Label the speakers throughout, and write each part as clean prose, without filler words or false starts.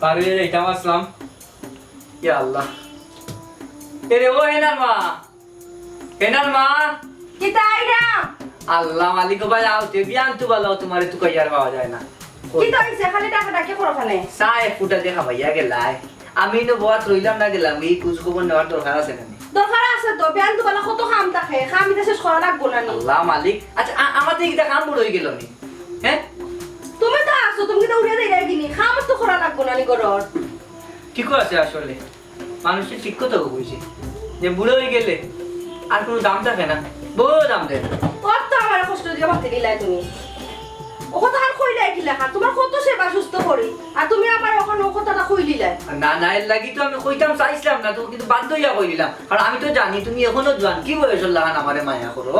Speaker 1: পারুয়ে যাইতাম আসলাম। ইয়া আল্লাহ, এরে ও হেনার মা, হেনার মা
Speaker 2: কিতা আইরা
Speaker 1: আল্লাহ মালিক ভাই আউতে বিয়ান তু ভালো তোমারে তু কইয়ার পাওয়া যায় না।
Speaker 2: কিতা হইছে খালি টাকা টাকা করো খানে
Speaker 1: সায় ফুটা দেখা ভাইয়া গেলাই, আমি তো বাত রইলাম না গেলাম, এই কুছ খবর নেওয়ার দরকার আছে না।
Speaker 2: দরকার আছে তো বিয়ান তো বলা কত কাম থাকে, কাম এটা শেষ করা লাগবো না নি।
Speaker 1: আল্লাহ মালিক, আচ্ছা আমাদের কিটা কাম বড় হয়ে গেল নি? হ্যাঁ
Speaker 2: তুমি তো আসো, তুমি কিতা উড়ে যাইরা গিনি, কাম তো করা লাগবো না নি গরর।
Speaker 1: ঠিক আছে, আসলে মানুষের ঠিক কথা কইছে যে বুড়ো হয়ে গেলে আর কোনো দাম থাকে না, বড় দাম দেয় না।
Speaker 2: কত আমার কষ্ট দিয়ে মারতে দিলাই তুমি, ও কথা আর কইলাই কি লেখা, তোমার কত সেবা সুস্থ করি আর তুমি আমার ওখানে ও কথাটা কই দিলাই।
Speaker 1: না না, এর লাগি তো আমি কইতাম চাইছিলাম না, তো কিন্তু বাধ্য হইয়া কই দিলাম, কারণ আমি তো জানি তুমি এখনো জোয়ান, কি বয়সের লাগান আমারে মায়া করো।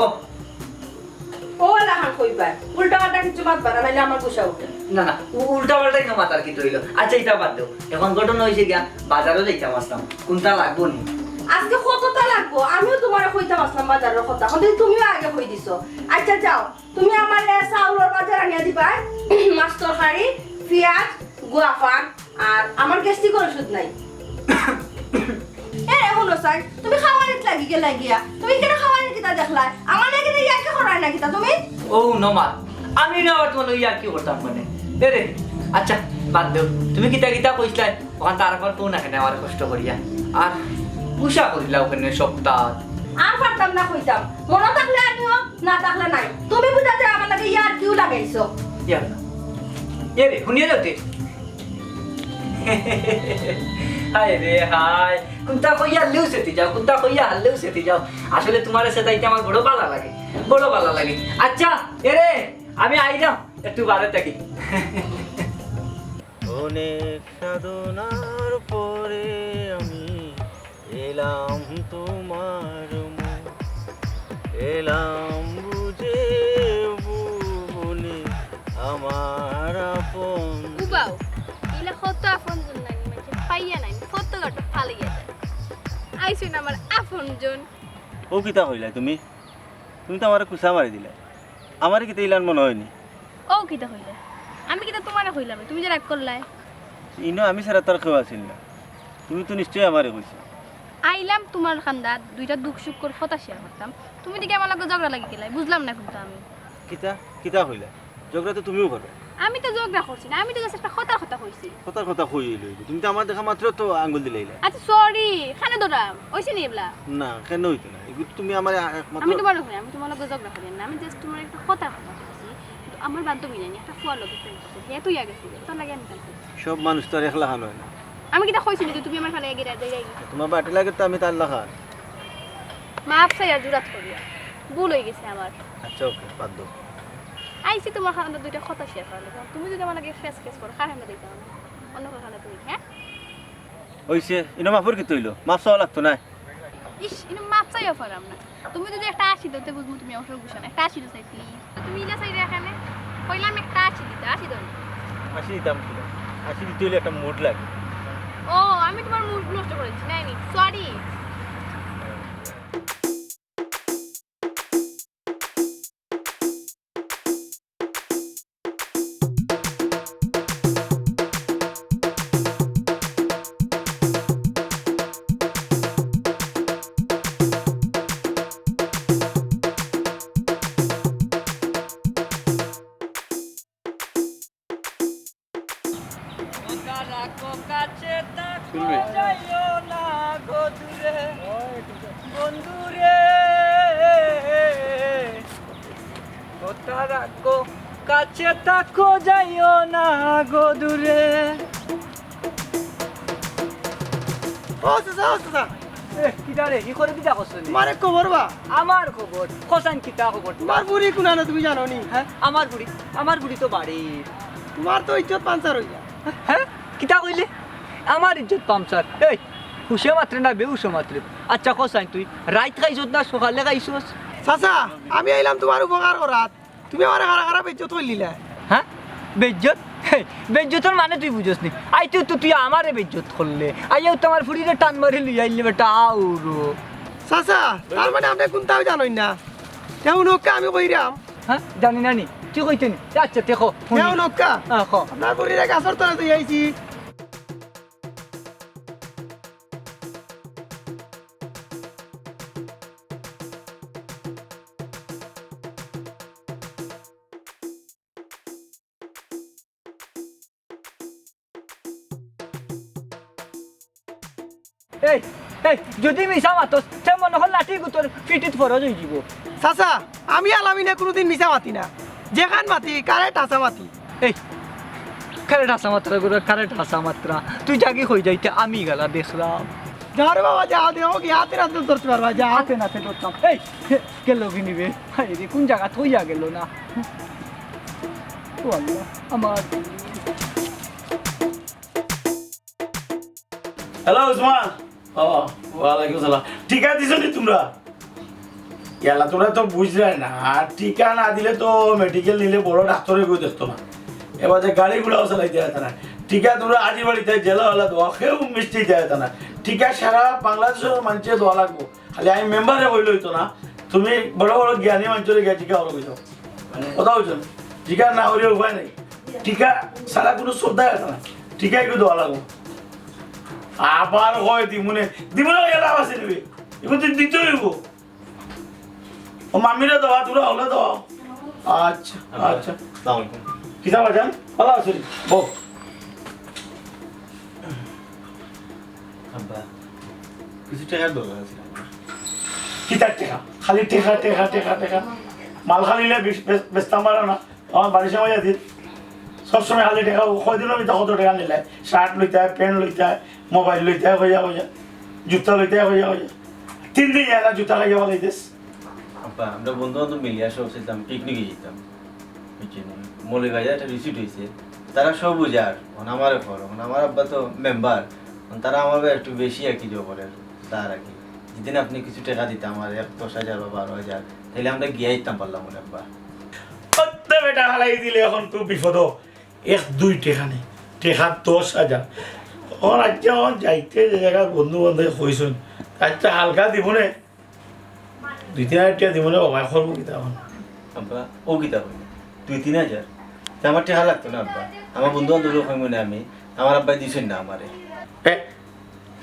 Speaker 2: ও লেখান কইবা উল্টা পাল্টা কিছু মাতবা না, নাইলে আমার গুসা উঠে।
Speaker 1: না না, উল্টা পাল্টাই না মাতার কি তৈল। আচ্ছা এটা বাদ দেও, এখন ঘটনা হয়েছে গিয়া বাজারও যাইতাম আসলাম, কোনটা লাগবো নি?
Speaker 2: আজকে কতটা লাগবো, আমিও তোমার কইতাম আসলাম বাজারের কথা, কিন্তু তুমিও আগে কই দিছো। আচ্ছা যাও, তুমি আমার চাউলের বাজার আনিয়া দিবা, মাছ তরকারি, পেঁয়াজ, গুয়াফান আর আমার গ্যাস্ট্রিক ওষুধ নাই। এ হলো স্যার, তুমি খাওয়ানিত লাগি গে লাগিয়া, তুমি কেন খাওয়ানি কিতা দেখলা, আমার লাগে ইয়াকে করাই না কিতা তুমি।
Speaker 1: ও নমা, আমি না আর তোমার ইয়া কি করতাম মানে রে। আচ্ছা বাদ দেও, তুমি কিতা কিতা কইছলাই ওখান তারপর কোন না কেন আমার কষ্ট করিয়া আর পুষা করিলা ওখানে সপ্তাহ।
Speaker 2: আর পারতাম না কইতাম, মনে থাকলে আনিও, না থাকলে নাই। তুমি বুঝাতে আমার লাগে ইয়ার কিউ লাগাইছো।
Speaker 1: ইয়া এ রে শুনিয়ে যাতে হায় রে হায়, কোনটা কইয়া হারলেও সেতে যাও, কোনটা কইয়া হারলেও সেতে যাও। আসলে তোমার সাথে আমার বড় ভালো লাগে, বড় ভালো লাগে। আচ্ছা এরে আমি আইলাম একটু বারে থাকি।
Speaker 3: অনেক সাধনার পরে আমি এলাম তোমার মুখ, এলাম বুঝে বলে আমার আপন।
Speaker 4: উবাও ইলা কত আপনজন নাই মানে পাইয়া নাই, কত গট ফালিয়া যায়। আইছুন আমার আপনজন।
Speaker 3: ও কিতা হইলা তুমি? তুমি তো আমার কুসা মারি দিলা, আমার কিতা ইলান মনে হয়নি।
Speaker 4: ও কিতা হইলা? আমি কিতা তোমারে কইলাম, তুমি যে রাগ করলাই।
Speaker 3: ইনো আমি ছাড়া তার কেউ আছিল না, তুমি তো নিশ্চয়ই আমারে কইছো।
Speaker 4: আইলাম তোমার খান্দাত দুইটা দুঃখ সুখ করে কথা শেয়ার করতাম, তুমি দিকে আমার লগে ঝগড়া লাগি গেলাই, বুঝলাম না কিন্তু আমি।
Speaker 3: কিতা কিতা হইলা? ঝগড়া তো তুমিও করো।
Speaker 4: আমি তো ঝগড়া করছি না, আমি তো জাস্ট একটা কথা কথা কইছি।
Speaker 3: কথার কথা কই লইলি, তুমি তো আমার দেখা মাত্র তো আঙ্গুল দিলাইলা।
Speaker 4: আচ্ছা সরি, খানে দরাম ওইছে নি এবলা।
Speaker 3: না কেন হইতো না, এগুলো তুমি আমার একমাত্র।
Speaker 4: আমি তোমার লগে আমি তোমার লগে ঝগড়া করি না, আমি জাস্ট তোমার একটা কথা কথা কইছি। কিন্তু আমার বান্ধবী নাই, একটা ফুয়ার লগে ফ্রেন্ড আছে, হে তুই আগে ছিল তোর লাগে আমি কালকে।
Speaker 3: সব মানুষ তো আর একলা খান হয় না।
Speaker 4: আমি কিতা কইছি যে তুমি আমার খানে এগিয়ে যাই গেছো।
Speaker 3: তোমার বাটি লাগে তো আমি তার লাখান।
Speaker 4: মাপ চাই আর জুরাত করিয়া ভুল হয়ে গেছে আমার।
Speaker 3: আচ্ছা ওকে বাদ দাও।
Speaker 4: আইসি তোমার খানে দুইটা কথা শেয়ার করার লাগে, তুমি যদি আমার লাগে ফেস কেস করো কার হামে দিতে হবে অন্য খানে তুমি। হ্যাঁ
Speaker 3: হইছে ইনো মাফুর কি তৈলো, মাফ চাওয়া লাগতো না।
Speaker 4: ইস ইনো মাপ চাইও পারাম না, তুমি যদি একটা আসি দিতে বুঝবো তুমি অসুখ বুঝো না, একটা আসি তো চাই প্লিজ। তুমি ইলা চাই এখানে কইলাম একটা আসি দিতে, আসি দাও।
Speaker 3: আসি দিতাম ছিল, আসি দিতে হইলে একটা মুড লাগে।
Speaker 4: ও আমি তোমার মুড নষ্ট করেছি নাই নি, সরি।
Speaker 1: কাছে তাকো যাইও না গো দূরে কাছে তাকো যাইও না গো দূরে।
Speaker 5: ও চাচা
Speaker 1: কিটা রে কি করে দিতা করছ
Speaker 5: তোমার এক খবর বা
Speaker 1: আমার খবর কোসান কিটা খবর
Speaker 5: তোমার বুড়ি কোনানো তুমি জানো নি
Speaker 1: হ্যাঁ আমার বুড়ি তো বাড়ি
Speaker 5: তোমার তো ইজ্জত পাঞ্চার হইয়া
Speaker 1: হ্যাঁ কিটা কইলে আমার ইজ্জত পামসার এই হুশে মাত্রে না বেহুশে মাত্রে আচ্ছা কোসান তুই রাত খাইছত না সকালে খাইছস
Speaker 5: চাচা আমি আইলাম তোমার উপকার করাত তুমি আমার খারাপ ইজ্জত হইলিলা
Speaker 1: হ্যাঁ বেজ্জত বেজ্জতের মানে তুই বুঝস নি আইতে তো তুই আমারে বেজ্জত করলে আইও তোমার ফুড়িরে টান মারি লই আইলে বেটা আউরো
Speaker 5: চাচা তার মানে আপনি কোনটাও জানোই না কেমন হোক আমি কইরাম
Speaker 1: হ্যাঁ জানি না নি তুই কইতে নি আচ্ছা দেখো
Speaker 5: কেমন হোক
Speaker 1: হ্যাঁ খ
Speaker 5: আপনার বুড়িরে গাছর তলে তুই আইছি
Speaker 1: এই এই যদি মিশা মাতস সে মনে হল লাঠি গুতর ফিটিত ফরজ হয়ে যাব
Speaker 5: চাচা আমি আলামি না কোনোদিন মিশা মাতি না যেখান মাতি কারে টাসা মাতি
Speaker 1: এই কারে ঢাসা মাত্রা করে কারে ঢাসা মাত্রা তুই জাগি হয়ে যাইতে আমি গেলা দেখলাম
Speaker 5: যাও রে বাবা যাও দেও কি হাতে রাতে ধরতে পারবা যাও
Speaker 1: হাতে নাতে ধরতাম এই গেল কি নিবে হাই রে কোন জায়গা থইয়া গেল না ও আল্লাহ আমার
Speaker 6: হ্যালো উসমান ওয়ালাইকুম সালাম টিকা দিছো নি তোমরা ইয়ালা তোমরা তো বুঝলাই না আর টিকা না দিলে তো মেডিকেল নিলে বড় ডাক্তারে কেউ দেখতো না এবার যে গাড়িগুলোও চালাইতে যেত না টিকা তোমরা আজি বাড়িতে জেলা হলে দোয়া খেয়েও মিষ্টি যেত না টিকা সারা বাংলাদেশের মানুষের দোয়া লাগবো খালি আমি মেম্বারে হইল হইতো না তুমি বড় বড় জ্ঞানী মানুষের গিয়ে টিকা হলো হইতো কথা বলছো টিকা না হলে উপায় নেই টিকা সারা কোনো শ্রদ্ধা যেত না টিকা একটু দোয়া লাগবো আবার হয় দিমুনে গেলা আছে নিবি এখন তুই দিতে হইব ও মামিরে দেওয়া তোরা হলে দেওয়া আচ্ছা আচ্ছা
Speaker 3: আসসালামু আলাইকুম
Speaker 6: কিতা বাজান ভালো আছো বউ
Speaker 3: আব্বা কিছু টাকার দরকার আছে
Speaker 6: কিতার টেকা খালি টেকা টেকা টেকা টেকা মাল খালিলে বেচতাম পারো না আমার বাড়ির সময় যাচ্ছি সবসময় খালি টেকা কয়দিন আমি কত টাকা নিলে শার্ট লইতে হয় প্যান্ট লইতে হয় মোবাইল লইতে হয় হইয়া হইয়া জুতা লইতে হয় হইয়া হইয়া 3 দিন এলা জুতা লাগিয়ে বলে দিস
Speaker 3: আব্বা আমরা বন্ধু বান্ধব মিলিয়া সব যেতাম পিকনিকে যেতাম মলিগাজা একটা রিসিট হয়েছে তারা সব বুঝার আমার ঘর আমার আব্বা তো মেম্বার তারা আমাকে একটু বেশি আর কি দেওয়া করে তার আর কি যেদিন আপনি কিছু টাকা দিতাম আমার 10,000 বা 12,000 তাহলে আমরা গিয়ে দিতাম পারলাম মনে আব্বা
Speaker 6: প্রত্যেক বেটা হালাই দিলে এখন খুব বিপদ 1-2 টেকা নেই টেকা 10,000 ওর আজকে আমার যাইতে যে জায়গার বন্ধু বান্ধব হয়েছেন আজকে হালকা দিব নে 2-3 টাকা দিব নে বাবা করবো কি তখন
Speaker 3: আব্বা ও কিতা হইল 2-3,000 তা আমার টাকা লাগতো না আব্বা আমার বন্ধু বান্ধব হয় মনে আমি আমার আব্বাই দিছেন না আমারে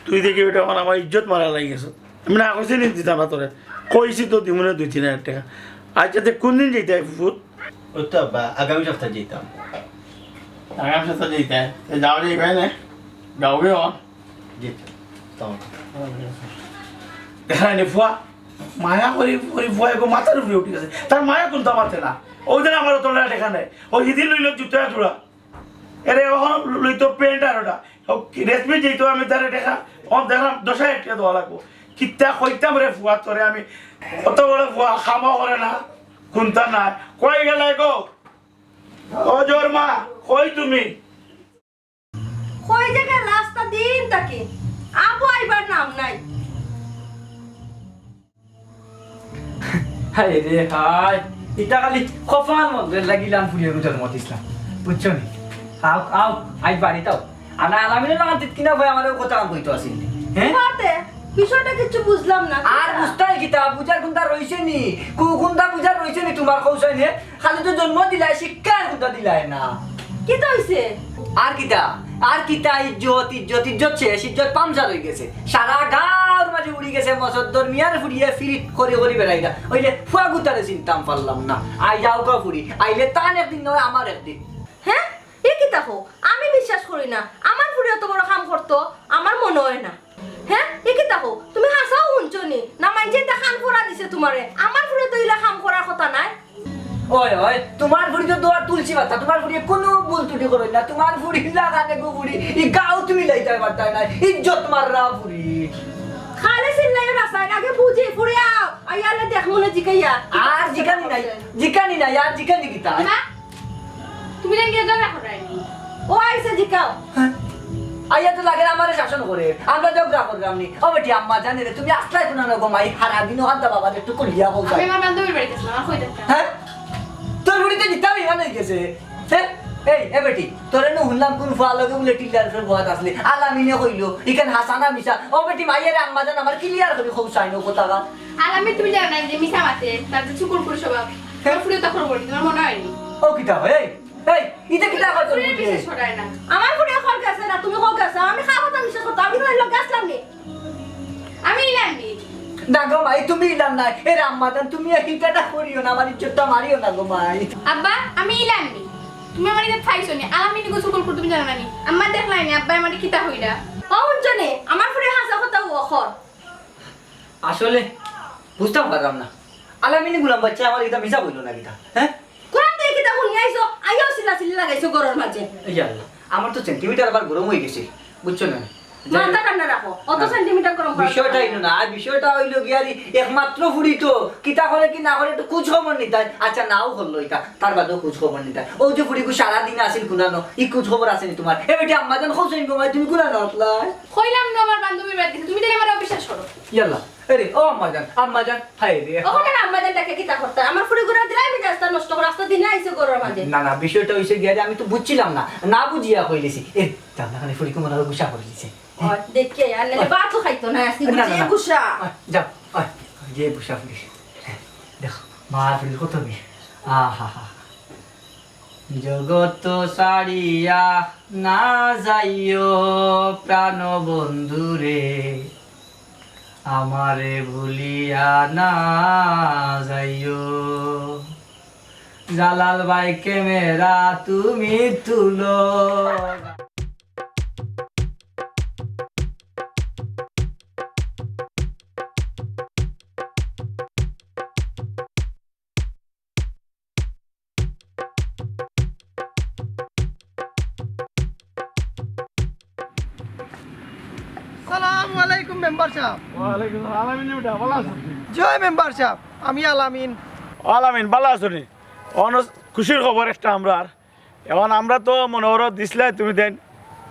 Speaker 6: তুই দেখি ওটা এখন আমার ইজ্জত মারা লাগি গেছ আমি না কইছি নি দিতাম না তোরে কইছি তো দিব নে 2-3 টাকা আজকে কোন দিন যেতে ফুট
Speaker 3: ওই তো আব্বা আগামী সপ্তাহে যেতাম
Speaker 6: আগামী সপ্তাহে যেতে যাও রে ভাই না যাওগে অন
Speaker 3: যেতাম
Speaker 6: দেখা নি ফুয়া মায়া করি করি ফুয়া এগো মাথার উপরে উঠে গেছে তার মায়া কোনটা মাথে না ওই দিন আমার তোলা দেখা নেই ওই হিদিন লইল জুতো তোরা এরে এখন লইতো প্যান্ট আর ওটা রেশমি যেত আমি তারে দেখা আমার দেখলাম 10,000 টাকা দেওয়া লাগবো কিতা কইতাম রে ফুয়া তোরে আমি কত বড় ফুয়া খামা করে না কোনটা না কই গেলে গো ও জোর মা কই তুমি
Speaker 2: কই জায়গায় রাস্তা দিন তাকে আবু আইবার নাম নাই
Speaker 1: হাই রে হাই এটা খালি কপাল মধ্যে লাগিলাম ফুরিয়ে গুটার মত ইসলাম বুঝছো নি আও আও আই বাড়ি তাও আনা আলামিনের লাগাতে কিনা ভাই আমাদের কথা কইতো আসিন হ্যাঁ
Speaker 2: বাতে বিষয়টা কিছু বুঝলাম না
Speaker 1: আর বুঝতাই কিতা বুঝার কোনটা রইছে নি কোনটা বুঝার রইছে নি তোমার কৌশল নে খালি তো জন্ম দিলাই শিক্ষার কোনটা দিলাই না
Speaker 2: কি তো হইছে
Speaker 1: আর কিতা ইজ্জত শেষ ইজ্জত পামচার হয়ে গেছে সারা গাঁর মাঝে উড়ি গেছে মসদ্দর মিয়ার ফুরিয়ে ফিরিট করে বেড়াইরা ওইলে ফুয়া গুতারে চিনতাম পারলাম না আই যাও গা ফুরি আইলে তান একদিন নয় আমার একদিন
Speaker 2: হ্যাঁ এ কি দেখো আমি বিশ্বাস করি না আমার ফুড়ি এত বড় কাম করতো আমার মনে হয় না হ্যাঁ এ কি দেখো তুমি হাসাও শুনছো নি না মানছে তা কাম করা দিছে তোমারে আমার ফুড়ি তো ইলা কাম করার কথা নাই
Speaker 1: ওই ওই তোমার ফুড়ি তো দোয়া তুলছি বাতা তোমার ফুড়ি কোনো ভুল ত্রুটি করো না তোমার ফুড়ি লাগানে গো ফুড়ি এই গাও তুমি লাইতে পারতা না ইজ্জত মাররা ফুড়ি
Speaker 2: খালে সিল্লাই রাস্তায় আগে বুঝি ফুড়ি আও আইয়ালে দেখ মনে জিকাইয়া
Speaker 1: আর জিকানি নাই আর জিকানি কিতা
Speaker 4: মা তুমি রেঙ্গে ঝগড়া করাইনি
Speaker 2: ও আইছে জিকাও
Speaker 1: আইয়া তো লাগে আমারে শাসন করে আমরা ঝগড়া করলাম নি ও বেটি আম্মা জানে রে তুমি আসলাই কোন না গো মাই হারা দিন হাত বাবা একটু করিয়া বল
Speaker 4: আমি আমার বান্ধবীর বাড়িতে ছিলাম আর কই দেখতাম
Speaker 1: হ্যাঁ তোর বুড়িতে জিতাম ইহানে গেছে হ্যাঁ এই এ বেটি তোরে নো হুনলাম কোন ফুয়া লগে বলে টিলার ফের বহাত আসলে আলামিনে কইলো ইখান হাসানা মিশা ও বেটি মাইয়ের আম্মা জান আমার ক্লিয়ার করে খুব চাইনো কথা গা
Speaker 4: আর আমি তুমি জানো না যে মিশা মাতে তার যে চুকুর করে স্বভাব আমার ফুড়ি তখন বলি তোমার মনে হয়নি
Speaker 1: ও কিতা এই এই ইতে কিতা কয় তোর
Speaker 4: ফুড়ির
Speaker 1: বুড়ি
Speaker 4: বিশেষ ছড়ায় না
Speaker 2: আমার ফুড়ি খল গেছে না তুমি খল গেছো আমি খাওয়া কথা মিশে কথা আমি তো লোক আসলাম নি
Speaker 4: আমি ইলামনি
Speaker 1: না গো মাই তুমি ইলাম নাই এ আম্মা জান তুমি হিটাটা করিও না আমার ইজ্জতটা মারিও না গো মাই
Speaker 4: আব্বা আমি ইলামনি তুমি আমার ইতে খাইছো নি আর আমি নিগো চুকুর করে তুমি জানো না নি আম্মা দেখলাই নি আব্বা আমার কিতা হইরা
Speaker 2: ও উঞ্জনে আমার ফুড়ি হাসা কথা ও খল
Speaker 1: আসলে বুঝতাম পারলাম না আলামিনে গুলাম বাচ্চা আমার এটা মিশা বললো না কিতা হ্যাঁ
Speaker 2: কোরআন থেকে কিতা শুনি আইছো আইও সিলা সিলি লাগাইছো গরর মাঝে
Speaker 1: ইয়া আল্লাহ আমার তো সেন্টিমিটার আবার গরম হয়ে গেছে বুঝছো না
Speaker 2: মাথা ঠান্ডা রাখো অত সেন্টিমিটার গরম করা
Speaker 1: বিষয়টা হইলো না আর বিষয়টা হইলো গিয়ারি একমাত্র ফুড়ি তো কিতা করে কি না করে একটু খোঁজ খবর নিতাই আচ্ছা নাও করলো এটা তার বাদেও খোঁজ খবর নিতাই ও যে ফুড়িকু সারাদিন আসিল কুনানো ই খোঁজ খবর আসেনি তোমার এ বেটি আম্মা জান খোঁজেন গো মাই তুমি কুনানো আপলাই
Speaker 4: কইলাম না আমার বান্ধবীর বাড়িতে তুমি দেখে আমার অবিশ্বাস করো
Speaker 1: ইয়াল্লা আরে ও আম্মা জান হাই রে
Speaker 2: ওখানে আমাদের ডাকে কিতা করতে আমার ফুড়ি ঘুরে দিলাই আমি রাস্তা নষ্ট করে রাস্তা দিনে আইছো গরর মাঝে
Speaker 1: না না বিষয়টা হইছে গিয়ারি আমি তো বুঝছিলাম না না বুঝিয়া কইলেছি এ জানা খানে ফুড়ি কুমার গুসা করে দিছে
Speaker 2: দেখে আর নালে বাতো খাইতো না আজকে
Speaker 1: না, না,
Speaker 2: বুঝি
Speaker 1: না।
Speaker 2: গুসা
Speaker 1: যাও যে বুসা ফুড়ি দেখো মা ফুড়ি কত বে আহা হা জগত সারিয়া না যাইও প্রাণ বন্ধুরে আমারে ভুলিয়া না যাইও জালাল ভাই ক্যামেরা তুমি তুলো
Speaker 5: সালামু আলাইকুম মেম্বার সাহেব
Speaker 6: ওয়ালাইকুম আসসালাম আলামিন বেটা ভালো আছো
Speaker 5: জয় মেম্বার সাহেব আমি আলামিন
Speaker 6: আলামিন ভালো আছো নি খুশির খবর একটা আমরা এখন আমরা তো মনোহর দিছিলাই তুমি দেন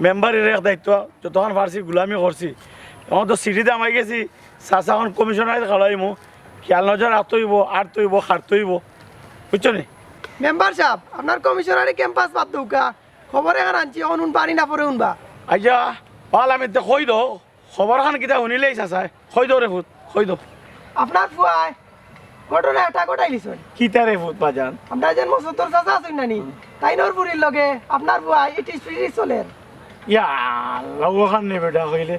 Speaker 6: মেম্বারের এক দায়িত্ব যতক্ষণ পারছি গুলামি করছি এখন তো সিটিতে আমায় গেছি চাচা এখন কমিশনার খালাইমু খেয়াল নজর আতইব আর তৈব খার তৈব বুঝছো নি
Speaker 5: মেম্বার সাহেব আপনার কমিশনারি ক্যাম্পাস বাদ দৌকা খবর এখন আনছি অনুন পারি না পরে উনবা
Speaker 6: আইজা আলামিন তো কই দো খবর খান কিতা শুনিলেই চাচাই কই দো রে ভূত কই দো
Speaker 5: আপনার ফুয়ায় ঘটনা এটা ঘটাই লিছন
Speaker 6: কিতা রে ভূত বাজান
Speaker 5: আপনার যেন মসত্তর চাচা আছেন নানি তাই নর পুরীর লগে আপনার ফুয়ায় ইটি স্পিরিট চলেন
Speaker 6: ইয়া লগখান নে বেটা কইলে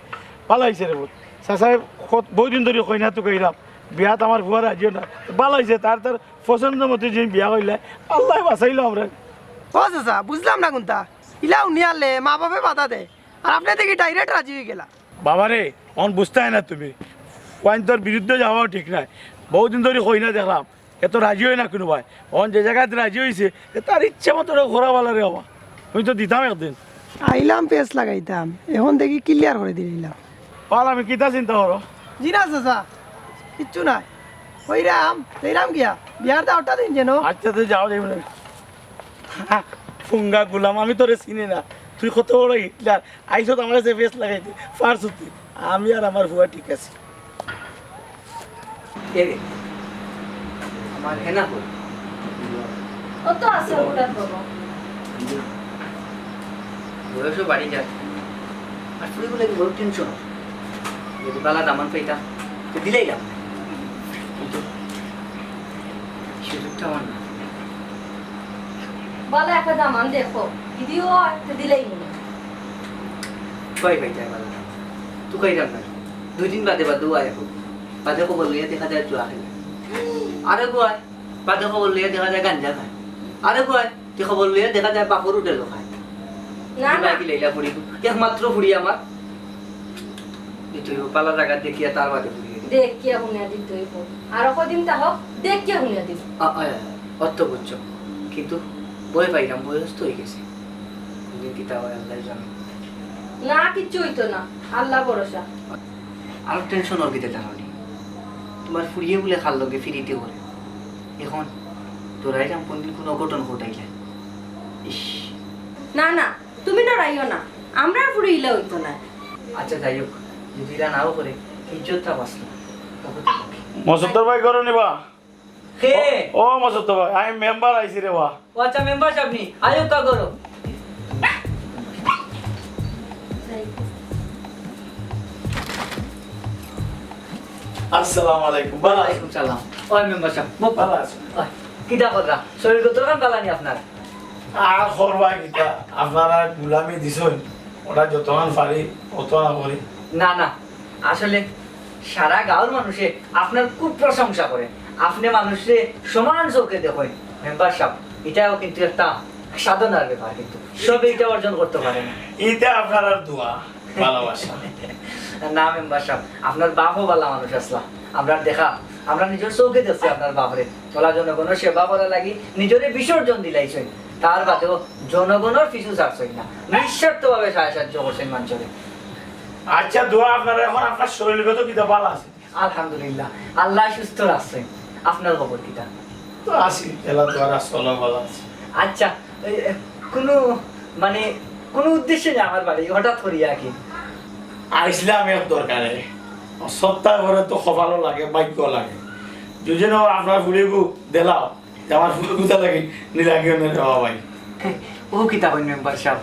Speaker 6: ভালো হয়েছে রে ভূত চাচাই বহুদিন ধরে কই না তো কইলাম বিয়াত আমার ভুয়া রাজিও না ভালো হয়েছে তার পছন্দ মতো যে বিয়া কইলে আল্লাহ বাঁচাইলো আমরা
Speaker 5: ও চাচা বুঝলাম না কোনটা ইলা উনিয়ালে মা বাপে বাধা দেয় আর আপনি দেখি ডাইরেক্ট রাজি হয়ে গেলা
Speaker 6: বাবারে অন বুঝতে হয় না তুমি ওয়াইন তোর বিরুদ্ধে যাওয়াও ঠিক নাই বহুদিন ধরে কই না দেখলাম এত রাজি হয় না কোনো ভাই অন যে জায়গাতে রাজি হয়েছে তার ইচ্ছে মতো ঘোরা ভালো রে বাবা আমি তো দিতাম একদিন
Speaker 5: আইলাম পেস লাগাইতাম এখন দেখি ক্লিয়ার করে দিলাম
Speaker 6: পাল আমি কিতা চিন্তা করো
Speaker 5: জি না চাচা কিচ্ছু নাই ওইরাম এইরাম গিয়া বিয়ার দাওটা দিন যেন
Speaker 6: আচ্ছা তো যাও যাই বলে ফুঙ্গা গুলাম আমি তোরে চিনি না তুই কত বড় হিটলার আইসো তো আমার কাছে বেশ লাগাইতে পারছো তুই আমি আর আমার ভুয়া ঠিক আছে
Speaker 1: এ রে আমার হেনা কই
Speaker 2: ও তো আছে ওটা বাবা
Speaker 1: বয়সও বাড়ি যাচ্ছে আর ফুড়িগুলো বড় টেনশন যদি বালা দামান পাইতা তো দিলেইলাম কিন্তু সুযোগটা আমার না
Speaker 2: বলে একটা দামান দেখো দিদিও একটা দিলেই মনে
Speaker 1: কই পাইতা বালা তুই কইরাম না 2 দিন বাদে বাদে আয় বাদে খবর লইয়া দেখা যায় জুয়া খেলে আরে গোয়ায় বাদে খবর লইয়া দেখা যায় গাঞ্জা খায় আরে গোয়ায় তুই খবর লইয়া দেখা যায় বাপর উঠে খায়
Speaker 2: না না
Speaker 1: কি লাইলা ফুড়ি একমাত্র ফুড়ি আমার তুই পালা জায়গা দেখিয়া তার বাদে ফুড়ি
Speaker 2: দেখ কে হুনিয়া দিত আর কদিন তা হোক দেখ কে হুনিয়া দিব
Speaker 1: অত বুঝছো কিন্তু বই পাইলাম বয়স তো হয়ে গেছে কোনদিন কিতা হয় আল্লাহ জানে
Speaker 2: না কিচ্ছু হইতো না, আল্লাহ ভরসা।
Speaker 1: আর টেনশন ওর দিতে তাহলে তোমার ফুরিয়ে বলে খাল লগে ফিরিতে বলে এখন তোরাইলাম কোনদিন কোনো অঘটন ঘটাইলে ইস
Speaker 2: না না তুমি ডরাইও না, আমরা ফুরিলে হইতো না।
Speaker 1: আচ্ছা যাই হোক যদি এরা নাও করে ইজ্জতটা বাঁচলো
Speaker 6: মসুদ্দর ভাই করো নিবা
Speaker 1: হে
Speaker 6: ও মসুদ্দর ভাই আমি মেম্বার আইছি রে বা
Speaker 1: ও আচ্ছা মেম্বার আপনি আয়োগ কা করো
Speaker 6: আসসালামু আলাইকুম ভালো আছেন?
Speaker 1: ওয়ালাইকুম সালাম ওই মেম্বার সাহেব মুখ
Speaker 6: ভালো আছেন?
Speaker 1: কিটা কথা শরীর কত কাম পালানি আপনার
Speaker 6: আর করবা কিতা আপনারা গুলামি দিছেন ওটা যতক্ষণ পারি অত না করি
Speaker 1: না না আসলে সারা গাঁওর মানুষে আপনার খুব প্রশংসা করে আপনি মানুষে সমান চোখে দেখেন মেম্বার সাহেব এটাও কিন্তু একটা সাধনার ব্যাপার কিন্তু সব এটা অর্জন করতে পারে না
Speaker 6: এটা আপনার দোয়া ভালোবাসা
Speaker 1: না মেম্বার সাহেব আপনার বাপও ভালো মানুষ আসলা আমরা দেখা আমরা নিজের চোখে দেখছি আপনার বাপরে তোলা জনগণের সেবা করা লাগি নিজের বিসর্জন দিলাইছেন তার বাদেও জনগণের পিছু ছাড়ছেন না নিঃস্বার্থ ভাবে সাহায্য করছেন মানুষের
Speaker 6: আচ্ছা দোয়া আপনারা এখন আপনার শরীরগত কিতা ভালো আছে
Speaker 1: আলহামদুলিল্লাহ আল্লাহ সুস্থ রাখছেন আপনার খবর কিটা
Speaker 6: তো আসি এলা দোয়ার আসলে ভালো আছে
Speaker 1: আচ্ছা কোনো মানে কোনো উদ্দেশ্যে না আমার বাড়ি হঠাৎ করিয়া কি
Speaker 6: আইসলাম এক দরকারে সপ্তাহ ভরে তো সফালো লাগে ভাগ্য লাগে যদি না আপনার ফুলিগু দেলাও আমার ফুলিগুতা লাগে নিলাগিও না দেওয়া ভাই
Speaker 1: ও কিতাব মেম্বার সাহেব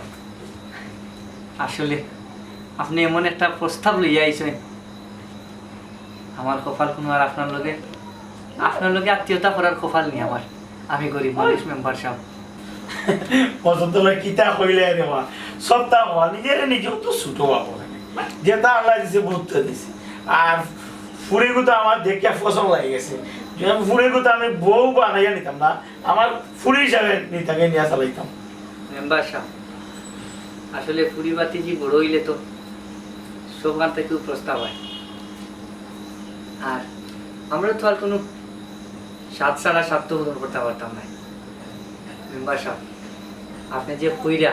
Speaker 1: আসলে আপনি এমন একটা প্রস্তাব লইয়া আইছেন আমার কপাল কোনো আর আপনার লগে আত্মীয়তা করার কপাল নেই আমার আমি গরিব মানুষ মেম্বার সাহেব
Speaker 6: পছন্দ করে কিতা কইলে রে মা সপ্তাহ হওয়া নিজের নিজেও তো ছুটো পাবো যেটা আল্লাহ দিছে গুরুত্ব দিছে আর ফুরিগু তো আমার দেখে পছন্দ লাগে গেছে ফুরিগু তো আমি বউ বানাইয়া নিতাম না আমার ফুরি হিসাবে নিতাকে নিয়ে চালাইতাম
Speaker 1: মেম্বার সাহেব আসলে পুরিবাতি জি বড় হইলে তো সবার থেকেও প্রস্তাব হয় আর আমরা তো আর কোনো সাত সারা সাধ্য পূরণ করতে পারতাম না মেম্বার সাহেব আপনি যে কইরা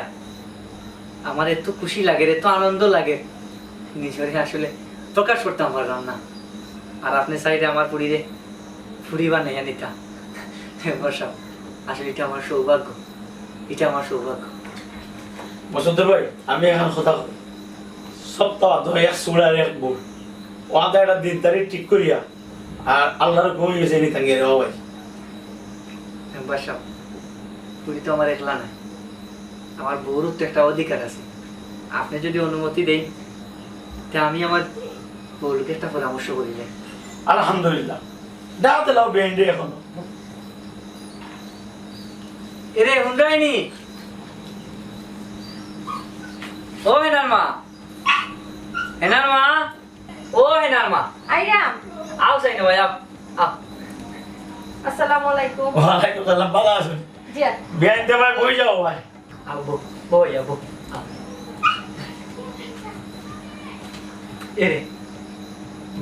Speaker 1: আমার এত খুশি লাগে এত আনন্দ লাগে নিজের আসলে প্রকাশ করতাম পারলাম না আর আপনি চাইলে আমার ফুরি বানাইয়া নিতা মেম্বার সাহেব আসলে এটা আমার সৌভাগ্য এটা আমার সৌভাগ্য
Speaker 6: বসন্ত ভাই আমি এখন কথা কই সপ্তাহ তো এক সুড়ার এক বোর ওয়াদা একটা দিন তারিখ ঠিক করিয়া আর আল্লাহর কই গেছে নি তাঙ্গে রে ভাই
Speaker 1: মেম্বার সাহেব পুরি তো আমার একলা না আমার বউরও তো একটা অধিকার আছে আপনি যদি অনুমতি দেন তা আমি আমার বউকে একটা পরামর্শ করি যাই
Speaker 6: আলহামদুলিল্লাহ দাওতে লাও বেন্ডে এখনো
Speaker 1: এরে হুন্ডাইনি ও হেনার মা হেনার মা ও হেনার মা
Speaker 2: আইরাম
Speaker 1: আও সাইন ভাই আও আও
Speaker 2: আসসালামু আলাইকুম।
Speaker 6: ওয়ালাইকুম সালাম ভালো আছেন
Speaker 2: জি
Speaker 6: বেন্ডে ভাই কই যাও ভাই
Speaker 1: আও বই আও আও এরে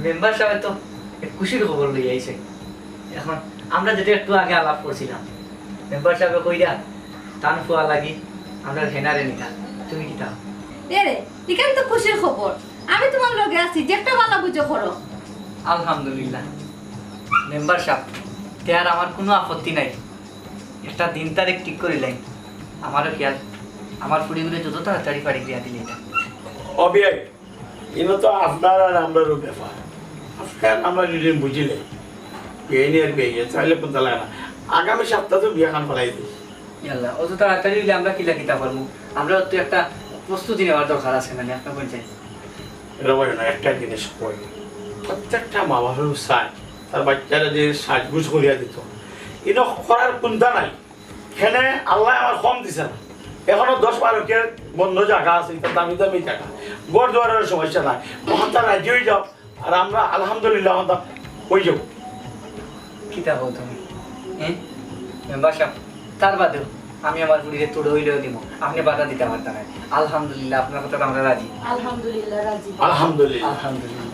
Speaker 1: মেম্বার সাহেব তো এক খুশির খবর লই আইছে এখন আমরা যেটা একটু আগে আলাপ করছিলাম মেম্বার সাহেব কইরা টান ফুয়া লাগি আমরা হেনারে নিতা তুমি কি তাও
Speaker 2: রে এখানে তো খুশির খবর, আমি তোমার লগে আছি, যেটা ভালো বুঝো করো।
Speaker 1: আলহামদুলিল্লাহ মেম্বার সাহেব তার আমার কোনো আপত্তি নাই একটা দিন তারিখ ঠিক করিলাই আমারও খেয়াল আমার ফুড়িগুলো যত তাড়াতাড়ি পারি দিয়া দিলে এটা
Speaker 6: অবিয়াই ইনো তো আপনার আর আমরারও ব্যাপার আপনার আমরা যদি বুঝিলে বিয়ে নিয়ে আর বিয়ে চাইলে কোনটা লাগে না আগামী সপ্তাহ তো বিয়ে খান ফেলাই দিই
Speaker 1: ইয়াল্লা অত তাড়াতাড়ি হইলে আমরা কিলা কিতা পারবো আমরা তো একটা প্রস্তুতি নেওয়ার দরকার আছে মানে আপনার বলছেন
Speaker 6: এরকম না একটা জিনিস কই প্রত্যেকটা মা বাবার চায় তার বাচ্চারা যে সাজগুজ করিয়া দিত ইনো করার কোনটা নাই এখানে আল্লাহ আমার কম দিছে না এখনো 10-12 কে বন্ধ জায়গা আছে এটা দামি দামি জায়গা গড় দুয়ারের সমস্যা নাই মহান্তা রাজি হয়ে যাও আর আমরা আলহামদুলিল্লাহ মহান্তা হয়ে যাবো
Speaker 1: কিতা হো তুমি হ্যাঁ মেম্বার সাহেব তার বাদেও আমি আমার বুড়িকে তুড়ে হইলেও দিব আপনি বাধা দিতে পারতেন না আলহামদুলিল্লাহ আপনার কথা আমরা রাজি
Speaker 2: আলহামদুলিল্লাহ রাজি।
Speaker 6: আলহামদুলিল্লাহ
Speaker 1: আলহামদুলিল্লাহ